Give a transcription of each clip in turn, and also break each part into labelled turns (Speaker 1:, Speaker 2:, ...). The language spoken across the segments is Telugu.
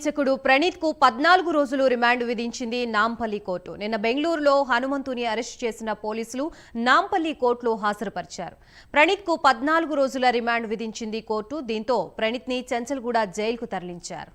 Speaker 1: కీచకుడు ప్రణీత్ కు 14 రోజులు రిమాండ్ విధించింది నాంపల్లి కోర్టు. నిన్న బెంగళూరులో హనుమంతుని అరెస్ట్ చేసిన పోలీసులు నాంపల్లి కోర్టులో హాజరుపరిచారు. ప్రణీత్ కు 14 రోజుల రిమాండ్ విధించింది కోర్టు. దీంతో ప్రణీత్ ని చెంచల్గూడ జైలుకు తరలించారు.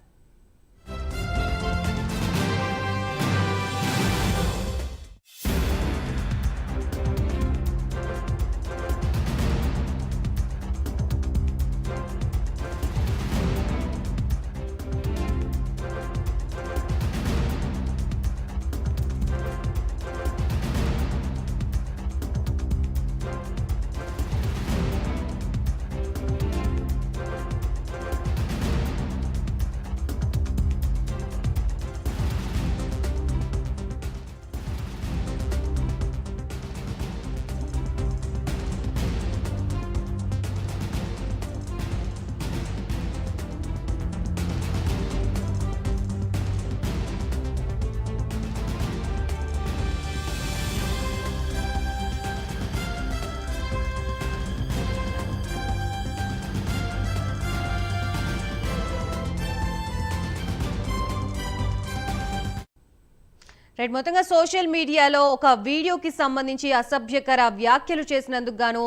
Speaker 1: మొత్తంగా సోషల్ మీడియాలో ఒక వీడియోకి సంబంధించి అసభ్యకర వ్యాఖ్యలు చేసినందుకు గాను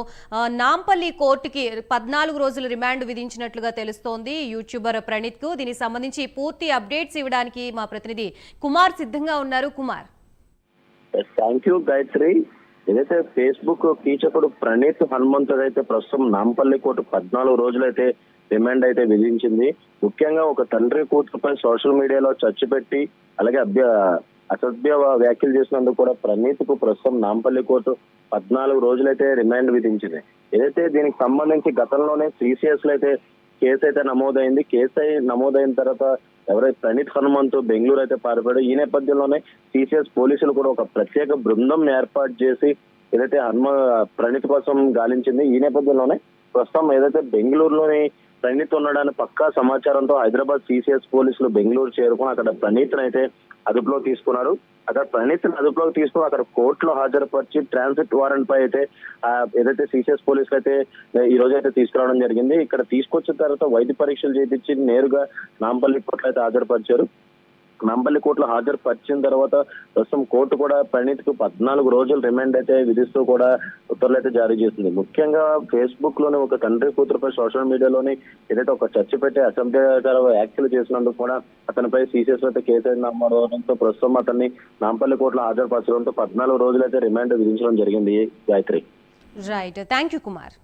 Speaker 1: నాంపల్లి కోర్టుకి 14 రోజులు రిమాండ్ విధించినట్లుగా తెలుస్తోంది యూట్యూబర్ ప్రణీత్ కు. దీనికి సంబంధించి పూర్తి అప్డేట్స్ ఇవ్వడానికి మా ప్రతినిధి కుమార్ సిద్ధంగా ఉన్నారు. Kumar,
Speaker 2: thank you Gayatri. ఏదైతే ఫేస్బుక్ కీచకుడు ప్రణీత్ హనుమంతుడు అయితే ప్రస్తుతం నాంపల్లి కోర్టు 14 రోజులైతే రిమాండ్ అయితే విధించింది. ముఖ్యంగా ఒక తండ్రి కూతురుపై సోషల్ మీడియాలో చర్చ పెట్టి అలాగే అసభ్య వ్యాఖ్యలు చేసినందుకు కూడా ప్రణీత్ కు ప్రస్తుతం నాంపల్లి కోర్టు 14 రోజులైతే రిమాండ్ విధించింది. ఏదైతే దీనికి సంబంధించి గతంలోనే సిసిఎస్ లో అయితే కేసు అయితే నమోదైంది. కేసు నమోదైన తర్వాత ఎవరైతే ప్రణీత్ హనుమంతు బెంగళూరు అయితే పారిపోయాడు. ఈ నేపథ్యంలోనే సిసిఎస్ పోలీసులు కూడా ఒక ప్రత్యేక బృందం ఏర్పాటు చేసి ఏదైతే ప్రణీత్ కోసం గాలించింది. ఈ నేపథ్యంలోనే ప్రస్తుతం ఏదైతే బెంగళూరులోని ప్రణీత్ ఉండడానికి పక్కా సమాచారంతో హైదరాబాద్ సిసిఎస్ పోలీసులు బెంగళూరు చేరుకుని అక్కడ ప్రణీత్ అయితే అదుపులో తీసుకున్నారు. అక్కడ ప్రణీత్ అదుపులోకి తీసుకుని అక్కడ కోర్టులో హాజరుపరిచి ట్రాన్సిట్ వారెంట్ పై అయితే ఏదైతే సిసిఎస్ పోలీసులు అయితే ఈ రోజు అయితే తీసుకురావడం జరిగింది. ఇక్కడ తీసుకొచ్చిన తర్వాత వైద్య పరీక్షలు చేయించి నేరుగా నాంపల్లి కోర్టులో అయితే హాజరుపరిచారు. నాంపల్లి కోర్టులో హాజరుపరిచిన తర్వాత ప్రస్తుతం కోర్టు కూడా ప్రణీత్ కు 14 రోజులు రిమాండ్ అయితే విధిస్తూ కూడా ఉత్తర్వులు అయితే జారీ చేసింది. ముఖ్యంగా ఫేస్బుక్ లోని ఒక తండ్రి కూతురుపై సోషల్ మీడియాలోని ఏదైతే ఒక చర్చ పెట్టి అసభ్యకర వ్యాఖ్యలు చేసినందుకు కూడా అతనిపై సీసీఎస్ అయితే కేసు అయితే నమోదవడంతో ప్రస్తుతం అతన్ని నాంపల్లి కోర్టులో హాజరుపరచడంతో 14 రోజులు అయితే రిమాండ్ విధించడం జరిగింది. Gayatri,
Speaker 1: right, thank you Kumar.